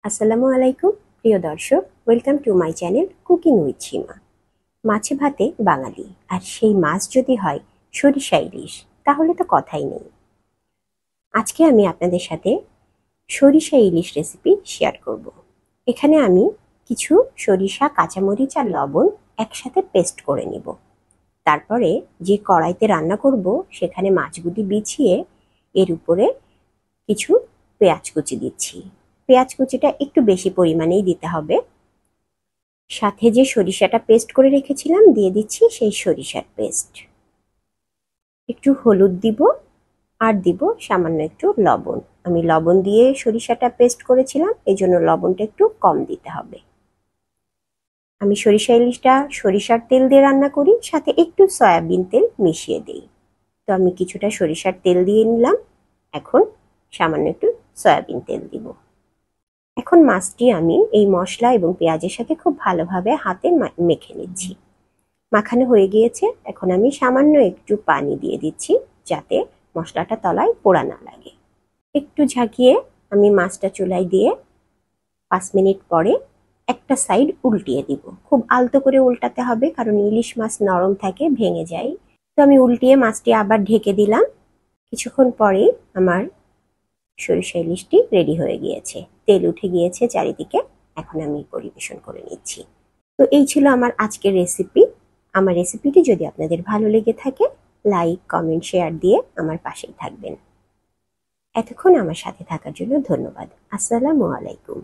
আসসালামু আলাইকুম প্রিয় দর্শক, welcome to my channel cooking with Seema. মাছে ভাতে বাঙালি, আর সেই মাছ যদি হয় সরিষা ইলিশ, তাহলে তো কথাই নেই। আজকে আমি আপনাদের সাথে সরিষা ইলিশ রেসিপি শেয়ার করব। এখানে আমি কিছু সরিষা, কাঁচামরিচ আর লবণ একসাথে পেস্ট করে নিব। তারপরে যে কড়াইতে রান্না করব সেখানে মাছগুলি বিছিয়ে এর উপরে কিছু পেঁয়াজ কুচি দিচ্ছি। পেঁয়াজ কুচিটা একটু বেশি পরিমাণেই দিতে হবে। সাথে যে সরিষাটা পেস্ট করে রেখেছিলাম দিয়ে দিচ্ছি সেই সরিষার পেস্ট। একটু হলুদ দিব আর দিব সামান্য একটু লবণ। আমি লবণ দিয়ে সরিষাটা পেস্ট করেছিলাম, এই জন্য লবণটা একটু কম দিতে হবে। আমি সরিষা ইলিশটা সরিষার তেল দিয়ে রান্না করি, সাথে একটু সয়াবিন তেল মিশিয়ে দিই। তো আমি কিছুটা সরিষার তেল দিয়ে নিলাম, এখন সামান্য একটু সয়াবিন তেল দিব। এখন মাছটি আমি এই মশলা এবং পেঁয়াজের সাথে খুব ভালোভাবে হাতে মেখে নিচ্ছি। মাখানো হয়ে গিয়েছে, এখন আমি সামান্য একটু পানি দিয়ে দিচ্ছি যাতে মশলাটা তলায় পোড়া না লাগে। একটু ঝাঁকিয়ে আমি মাছটা চুলায় দিয়ে 5 মিনিট পরে একটা সাইড উল্টিয়ে দিব। খুব আলতো করে উল্টাতে হবে, কারণ ইলিশ মাছ নরম থাকে, ভেঙে যায়। তো আমি উল্টিয়ে মাছটি আবার ঢেকে দিলাম। কিছুক্ষণ পরে আমার সরিষা ইলিশটি রেডি হয়ে গিয়েছে, তেল উঠে গিয়েছে চারিদিকে। এখন আমি পরিবেশন করে নিচ্ছি। তো এই ছিল আমার আজকের রেসিপি। আমার রেসিপিটি যদি আপনাদের ভালো লেগে থাকে, লাইক, কমেন্ট, শেয়ার দিয়ে আমার পাশেই থাকবেন। এতক্ষণ আমার সাথে থাকার জন্য ধন্যবাদ। আসসালামু আলাইকুম।